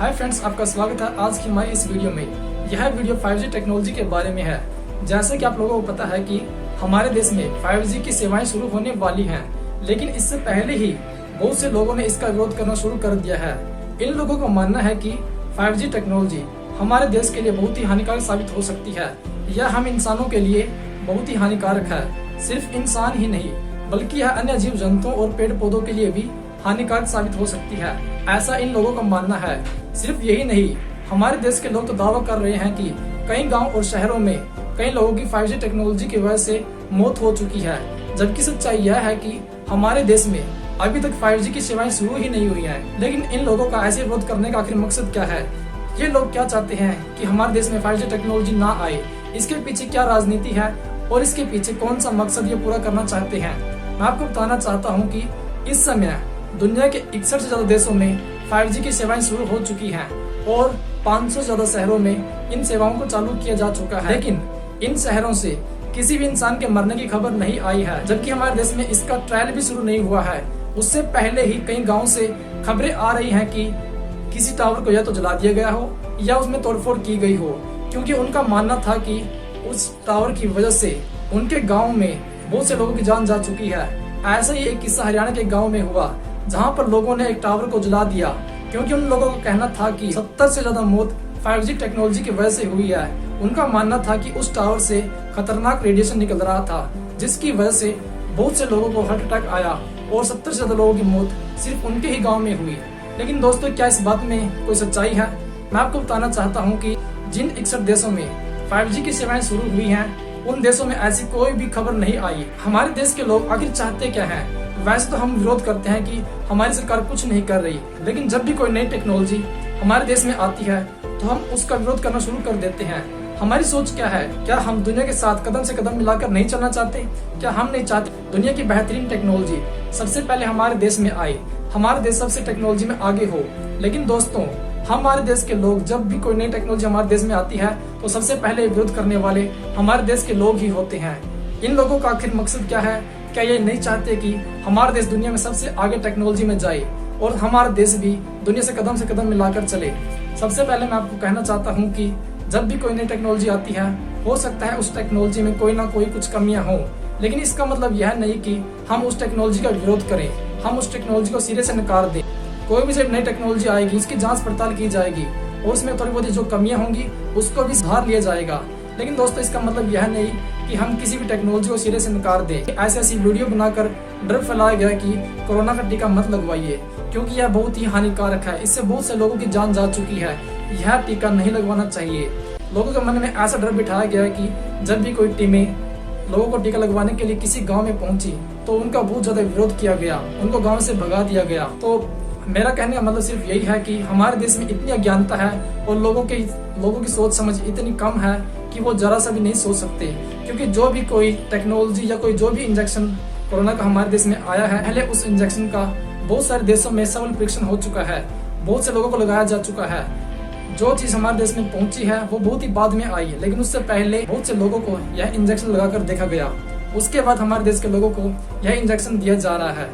Hi friends, आपका स्वागत है आज की हमारी इस वीडियो में। यह वीडियो 5G टेक्नोलॉजी के बारे में है। जैसे कि आप लोगों को पता है कि हमारे देश में 5G की सेवाएं शुरू होने वाली हैं, लेकिन इससे पहले ही बहुत से लोगों ने इसका विरोध करना शुरू कर दिया है। इन लोगों का मानना है कि 5G टेक्नोलॉजी हमारे देश के लिए बहुत ही हानिकारक साबित हो सकती है। यह हम इंसानों के लिए बहुत ही हानिकारक है। सिर्फ इंसान ही नहीं बल्कि यह अन्य जीव जंतुओं और पेड़ पौधों के लिए भी हानिकारक साबित हो सकती है, ऐसा इन लोगों का मानना है। सिर्फ यही नहीं, हमारे देश के लोग तो दावा कर रहे हैं कि कई गांव और शहरों में कई लोगों की 5G टेक्नोलॉजी की वजह से मौत हो चुकी है, जबकि सच्चाई यह है कि हमारे देश में अभी तक 5G की सेवाएं शुरू ही नहीं हुई हैं। लेकिन इन लोगों का ऐसे विरोध करने का आखिर मकसद क्या है? ये लोग क्या चाहते हैं कि हमारे देश में 5G टेक्नोलॉजी ना आए? इसके पीछे क्या राजनीति है और इसके पीछे कौन सा मकसद ये पूरा करना चाहते हैं? मैं आपको बताना चाहता हूँ कि इस समय दुनिया के 61 से ज्यादा देशों में 5G की सेवाएं शुरू हो चुकी हैं और 500 से ज्यादा शहरों में इन सेवाओं को चालू किया जा चुका है। लेकिन इन शहरों से किसी भी इंसान के मरने की खबर नहीं आई है, जबकि हमारे देश में इसका ट्रायल भी शुरू नहीं हुआ है। उससे पहले ही कई गाँव से खबरें आ रही है कि किसी टावर को या तो जला दिया गया हो या उसमें तोड़फोड़ की गई हो, क्योंकि उनका मानना था कि उस टावर की वजह से उनके गाँव में बहुत से लोगों की जान जा चुकी है। ऐसा ही एक किस्सा हरियाणा के गाँव में हुआ, जहां पर लोगों ने एक टावर को जला दिया, क्योंकि उन लोगों का कहना था कि 70 से ज्यादा मौत 5G टेक्नोलॉजी की वजह से हुई है। उनका मानना था कि उस टावर से खतरनाक रेडिएशन निकल रहा था, जिसकी वजह से बहुत से लोगों को हार्ट अटैक आया और 70 से ज्यादा लोगों की मौत सिर्फ उनके ही गाँव में हुई। लेकिन दोस्तों, क्या इस बात में कोई सच्चाई है? मैं आपको बताना चाहता हूँ कि जिन 61 देशों में 5G की सेवाएं शुरू हुई हैं, उन देशों में ऐसी कोई भी खबर नहीं आई। हमारे देश के लोग आखिर चाहते क्या हैं? वैसे तो हम विरोध करते हैं कि हमारी सरकार कुछ नहीं कर रही, लेकिन जब भी कोई नई टेक्नोलॉजी हमारे देश में आती है तो हम उसका विरोध करना शुरू कर देते हैं। हमारी सोच क्या है? क्या हम दुनिया के साथ कदम से कदम मिलाकर नहीं चलना चाहते? क्या हम नहीं चाहते दुनिया की बेहतरीन टेक्नोलॉजी सबसे पहले हमारे देश में आए, हमारा देश सबसे टेक्नोलॉजी में आगे हो? लेकिन दोस्तों, हमारे देश के लोग जब भी कोई नई टेक्नोलॉजी हमारे देश में आती है तो सबसे पहले विरोध करने वाले हमारे देश के लोग ही होते हैं। इन लोगों का आखिर मकसद क्या है? क्या ये नहीं चाहते कि हमारा देश दुनिया में सबसे आगे टेक्नोलॉजी में जाए और हमारा देश भी दुनिया से कदम मिलाकर चले? सबसे पहले मैं आपको कहना चाहता हूँ कि जब भी कोई नई टेक्नोलॉजी आती है, हो सकता है उस टेक्नोलॉजी में कोई ना कोई कुछ कमियां हो, लेकिन इसका मतलब यह नहीं कि हम उस टेक्नोलॉजी का विरोध करें, हम उस टेक्नोलॉजी को सिरे से नकार दें। कोई भी जब नई टेक्नोलॉजी आएगी उसकी जांच पड़ताल की जाएगी और उसमें थोड़ी बहुत जो कमियां होंगी उसको भी सुधार लिया जाएगा। लेकिन दोस्तों, इसका मतलब यह नहीं कि हम किसी भी टेक्नोलॉजी को सिरे से नकार दें। ऐसी वीडियो बनाकर डर फैलाया गया कि कोरोना का टीका मत लगवाइए, क्योंकि यह बहुत ही हानिकारक है। इससे बहुत से लोगों की जान जा चुकी है। यह टीका नहीं लगवाना चाहिए। लोगों के मन में ऐसा डर बिठाया गया कि जब भी कोई टीमें लोगों को टीका लगवाने के लिए किसी गाँव में पहुंची तो उनका बहुत ज्यादा विरोध किया गया, उनको गाँव से भगा दिया गया। तो मेरा कहने का मतलब सिर्फ यही है कि हमारे देश में इतनी अज्ञानता है और लोगों की सोच समझ इतनी कम है कि वो जरा सा भी नहीं सोच सकते। क्योंकि जो भी कोई टेक्नोलॉजी या कोई जो भी इंजेक्शन कोरोना का हमारे देश में आया है, पहले उस इंजेक्शन का बहुत सारे देशों में सफल परीक्षण हो चुका है, बहुत से लोगों को लगाया जा चुका है। जो चीज हमारे देश में पहुंची है वो बहुत ही बाद में आई है, लेकिन उससे पहले बहुत से लोगों को यह इंजेक्शन लगाकर देखा गया। उसके बाद हमारे देश के लोगों को यह इंजेक्शन दिया जा रहा है।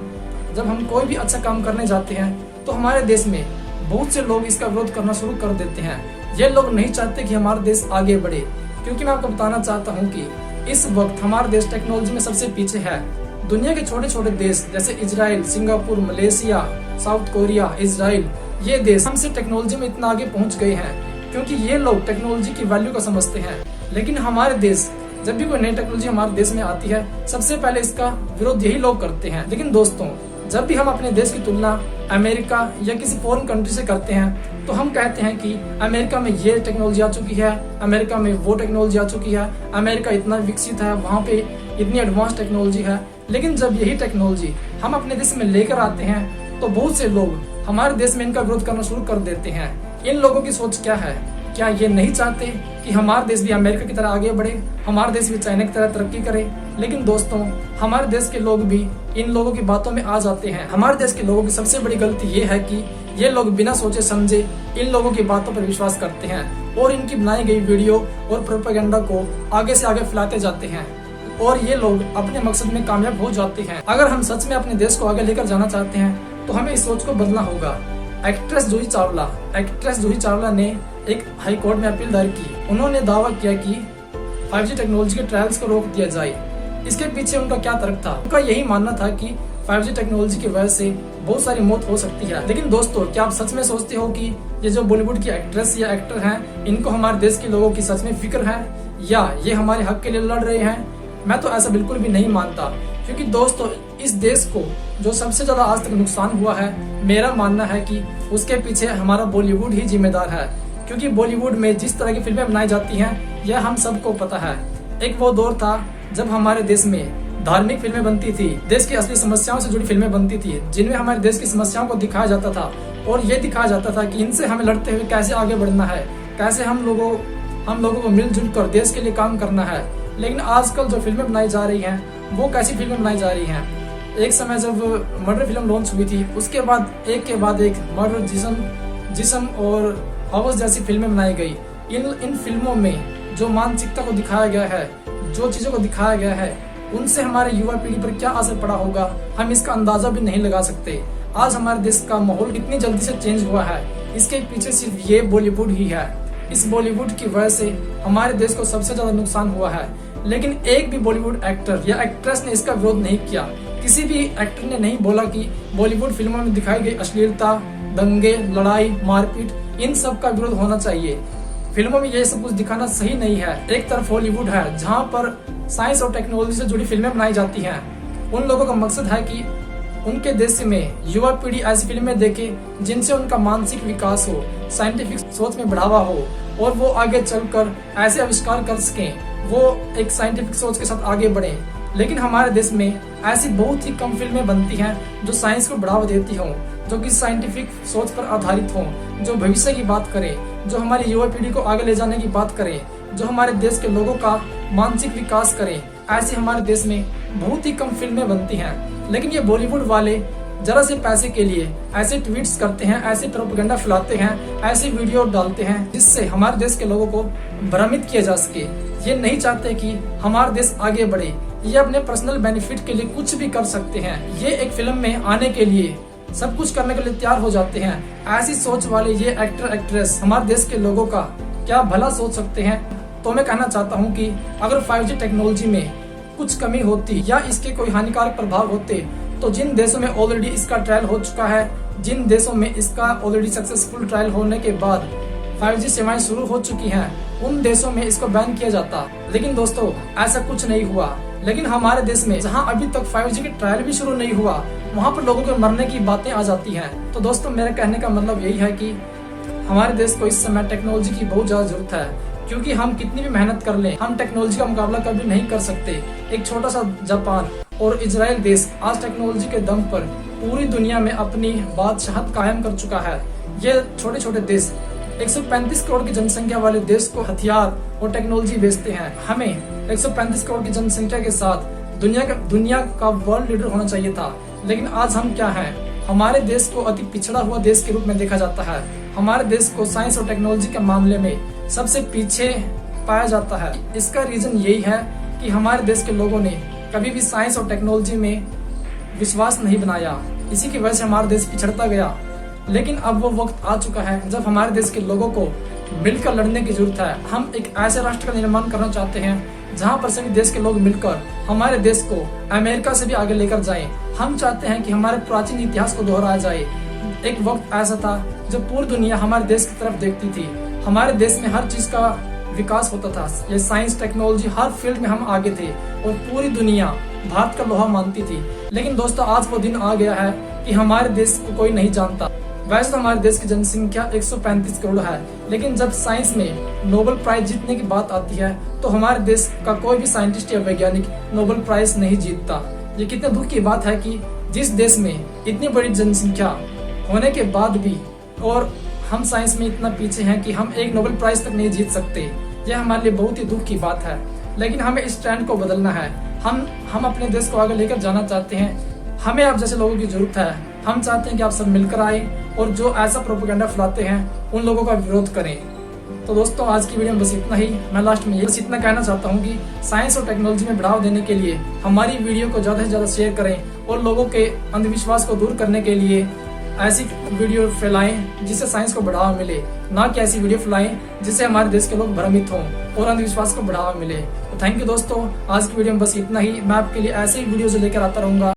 जब हम कोई भी अच्छा काम करने जाते हैं तो हमारे देश में बहुत से लोग इसका विरोध करना शुरू कर देते हैं। ये लोग नहीं चाहते कि हमारा देश आगे बढ़े, क्योंकि मैं आपको बताना चाहता हूँ कि इस वक्त हमारा देश टेक्नोलॉजी में सबसे पीछे है। दुनिया के छोटे छोटे देश जैसे Israel, Singapore, Malaysia, south Korea, Israel, ये देश हमसे टेक्नोलॉजी में इतना आगे पहुंच गए हैं क्योंकि ये लोग टेक्नोलॉजी की वैल्यू को समझते हैं। लेकिन हमारे देश, जब भी कोई नई टेक्नोलॉजी हमारे देश में आती है, सबसे पहले इसका विरोध यही लोग करते हैं। लेकिन दोस्तों, जब भी हम अपने देश की तुलना अमेरिका या किसी फॉरेन कंट्री से करते हैं तो हम कहते हैं कि अमेरिका में ये टेक्नोलॉजी आ चुकी है, अमेरिका में वो टेक्नोलॉजी आ चुकी है, अमेरिका इतना विकसित है, वहाँ पे इतनी एडवांस टेक्नोलॉजी है। लेकिन जब यही टेक्नोलॉजी हम अपने देश में लेकर आते हैं तो बहुत से लोग हमारे देश में इनका विरोध करना शुरू कर देते हैं। इन लोगों की सोच क्या है? क्या ये नहीं चाहते कि हमारा देश भी अमेरिका की तरह आगे बढ़े, हमारा देश भी चाइना की तरह तरक्की करे? लेकिन दोस्तों, हमारे देश के लोग भी इन लोगों की बातों में आ जाते हैं। हमारे देश के लोगों की सबसे बड़ी गलती ये है कि ये लोग बिना सोचे समझे इन लोगों की बातों पर विश्वास करते हैं और इनकी बनाई गई वीडियो और प्रोपेगेंडा को आगे से आगे फैलाते जाते हैं और ये लोग अपने मकसद में कामयाब हो जाते हैं। अगर हम सच में अपने देश को आगे लेकर जाना चाहते हैं तो हमें इस सोच को बदलना होगा। एक्ट्रेस जूही चावला ने एक हाई कोर्ट में अपील दायर की। उन्होंने दावा किया कि 5G टेक्नोलॉजी के ट्रायल्स को रोक दिया जाए। इसके पीछे उनका क्या तर्क था? उनका यही मानना था कि 5G टेक्नोलॉजी की वजह से बहुत सारी मौत हो सकती है। लेकिन दोस्तों, क्या आप सच में सोचते हो कि ये जो बॉलीवुड की एक्ट्रेस या एक्टर हैं, इनको हमारे देश के लोगों की सच में फिक्र है या ये हमारे हक के लिए लड़ रहे हैं? मैं तो ऐसा बिल्कुल भी नहीं मानता, क्योंकि दोस्तों इस देश को जो सबसे ज्यादा आज तक नुकसान हुआ है, मेरा मानना है कि उसके पीछे हमारा बॉलीवुड ही जिम्मेदार है। क्योंकि बॉलीवुड में जिस तरह की फिल्में बनाई जाती हैं, यह हम सबको पता है। एक वो दौर था जब हमारे देश में धार्मिक फिल्में बनती थी, देश की असली समस्याओं से जुड़ी फिल्में बनती थी, जिनमें हमारे देश की समस्याओं को दिखाया जाता था और ये दिखाया जाता था कि इनसे हमें लड़ते हुए कैसे आगे बढ़ना है, कैसे हम लोगों को मिलजुल कर देश के लिए काम करना है। लेकिन आजकल जो फिल्में बनाई जा रही हैं, वो कैसी फिल्में बनाई जा रही हैं? एक समय जब मर्डर फिल्म लॉन्च हुई थी, उसके बाद एक मर्डर, जिस्म और हाउस जैसी फिल्में बनाई गई। इन फिल्मों में जो मानसिकता को दिखाया गया है, जो चीजों को दिखाया गया है, उनसे हमारे युवा पीढ़ी पर क्या असर पड़ा होगा, हम इसका अंदाजा भी नहीं लगा सकते। आज हमारे देश का माहौल कितनी जल्दी से चेंज हुआ है, इसके पीछे सिर्फ ये बॉलीवुड ही है। इस बॉलीवुड की वजह से हमारे देश को सबसे ज्यादा नुकसान हुआ है। लेकिन एक भी बॉलीवुड एक्टर या एक्ट्रेस ने इसका विरोध नहीं किया। किसी भी एक्टर ने नहीं बोला कि बॉलीवुड फिल्मों में दिखाई गई अश्लीलता, दंगे, लड़ाई, मारपीट, इन सब का विरोध होना चाहिए। फिल्मों में ये सब कुछ दिखाना सही नहीं है। एक तरफ हॉलीवुड है जहाँ पर साइंस और टेक्नोलॉजी से जुड़ी फिल्में बनाई जाती हैं। उन लोगों का मकसद है कि उनके देश में युवा पीढ़ी ऐसी फिल्में देखे जिनसे उनका मानसिक विकास हो, साइंटिफिक सोच में बढ़ावा हो और वो आगे चलकर ऐसे आविष्कार कर सकें, वो एक साइंटिफिक सोच के साथ आगे बढ़े। लेकिन हमारे देश में ऐसी बहुत ही कम फिल्में बनती हैं जो साइंस को बढ़ावा देती हों, जो कि साइंटिफिक सोच पर आधारित हों, जो भविष्य की बात करें, जो हमारी युवा पीढ़ी को आगे ले जाने की बात करें, जो हमारे देश के लोगों का मानसिक विकास करें। ऐसे हमारे देश में बहुत ही कम फिल्में बनती हैं। लेकिन ये बॉलीवुड वाले जरा से पैसे के लिए ऐसे ट्वीट्स करते हैं, ऐसे प्रोपेगेंडा फैलाते हैं, ऐसे वीडियो डालते हैं जिससे हमारे देश के लोगों को भ्रमित किया जा सके। ये नहीं चाहते कि हमारा देश आगे बढ़े। ये अपने पर्सनल बेनिफिट के लिए कुछ भी कर सकते हैं। ये एक फिल्म में आने के लिए सब कुछ करने के लिए तैयार हो जाते हैं। ऐसी सोच वाले ये एक्टर एक्ट्रेस हमारे देश के लोगों का क्या भला सोच सकते हैं? तो मैं कहना चाहता हूँ कि अगर 5G टेक्नोलॉजी में कुछ कमी होती या इसके कोई हानिकारक प्रभाव होते, तो जिन देशों में ऑलरेडी इसका ट्रायल हो चुका है, जिन देशों में इसका ऑलरेडी सक्सेसफुल ट्रायल होने के बाद 5G सेवाएं शुरू हो चुकी हैं, उन देशों में इसको बैन किया जाता। लेकिन दोस्तों ऐसा कुछ नहीं हुआ। लेकिन हमारे देश में जहां अभी तक 5G के ट्रायल भी शुरू नहीं हुआ, वहां पर लोगों के मरने की बातें आ जाती हैं। तो दोस्तों मेरे कहने का मतलब यही है कि हमारे देश को इस समय टेक्नोलॉजी की बहुत ज्यादा जरूरत है। क्योंकि हम कितनी भी मेहनत कर लें, हम टेक्नोलॉजी का मुकाबला कभी नहीं कर सकते। एक छोटा सा जापान और इजराइल देश आज टेक्नोलॉजी के दम पर पूरी दुनिया में अपनी बादशाहत कायम कर चुका है। ये छोटे छोटे देश 135 करोड़ की जनसंख्या वाले देश को हथियार और टेक्नोलॉजी बेचते हैं। हमें 135 करोड़ की जनसंख्या के साथ दुनिया का वर्ल्ड लीडर होना चाहिए था। लेकिन आज हम क्या हैं? हमारे देश को अति पिछड़ा हुआ देश के रूप में देखा जाता है। हमारे देश को साइंस और टेक्नोलॉजी के मामले में सबसे पीछे पाया जाता है। इसका रीजन यही है कि हमारे देश के लोगों ने कभी भी साइंस और टेक्नोलॉजी में विश्वास नहीं बनाया। इसी की वजह से हमारा देश पिछड़ता गया। लेकिन अब वो वक्त आ चुका है जब हमारे देश के लोगों को मिलकर लड़ने की जरूरत है। हम एक ऐसे राष्ट्र का निर्माण करना चाहते हैं जहां पर सभी देश के लोग मिलकर हमारे देश को अमेरिका से भी आगे लेकर जाएं। हम चाहते हैं कि हमारे प्राचीन इतिहास को दोहराया जाए। एक वक्त ऐसा था जब पूरी दुनिया हमारे देश की तरफ देखती थी। हमारे देश में हर चीज का विकास होता था। ये साइंस टेक्नोलॉजी हर फील्ड में हम आगे थे और पूरी दुनिया भारत का लोहा मानती थी। लेकिन दोस्तों आज वो दिन आ गया है कि हमारे देश को कोई नहीं जानता। वैसे तो हमारे देश की जनसंख्या 135 करोड़ है, लेकिन जब साइंस में नोबेल प्राइज जीतने की बात आती है तो हमारे देश का कोई भी साइंटिस्ट या वैज्ञानिक नोबेल प्राइज नहीं जीतता। ये कितने दुख की बात है कि जिस देश में इतनी बड़ी जनसंख्या होने के बाद भी और हम साइंस में इतना पीछे हैं कि हम एक नोबेल प्राइज तक नहीं जीत सकते। यह हमारे लिए बहुत ही दुख की बात है। लेकिन हमें इस ट्रेंड को बदलना है। हम अपने देश को आगे लेकर जाना चाहते हैं। हमें आप जैसे लोगों की जरूरत है। हम चाहते हैं कि आप सब मिलकर आए और जो ऐसा प्रोपेगेंडा फैलाते हैं उन लोगों का विरोध करें। तो दोस्तों आज की वीडियो में बस इतना ही। मैं लास्ट में बस इतना कहना चाहता हूँ कि साइंस और टेक्नोलॉजी में बढ़ावा देने के लिए हमारी वीडियो को ज्यादा से ज्यादा शेयर करें और लोगों के अंधविश्वास को दूर करने के लिए ऐसी वीडियो फैलाएं जिससे साइंस को बढ़ावा मिले, ना कि ऐसी वीडियो फैलाएं जिससे हमारे देश के लोग भ्रमित हों और अंधविश्वास को बढ़ावा मिले। तो थैंक यू दोस्तों, आज की वीडियो में बस इतना ही। मैं आपके लिए ऐसे ही वीडियोज लेकर आता रहूंगा।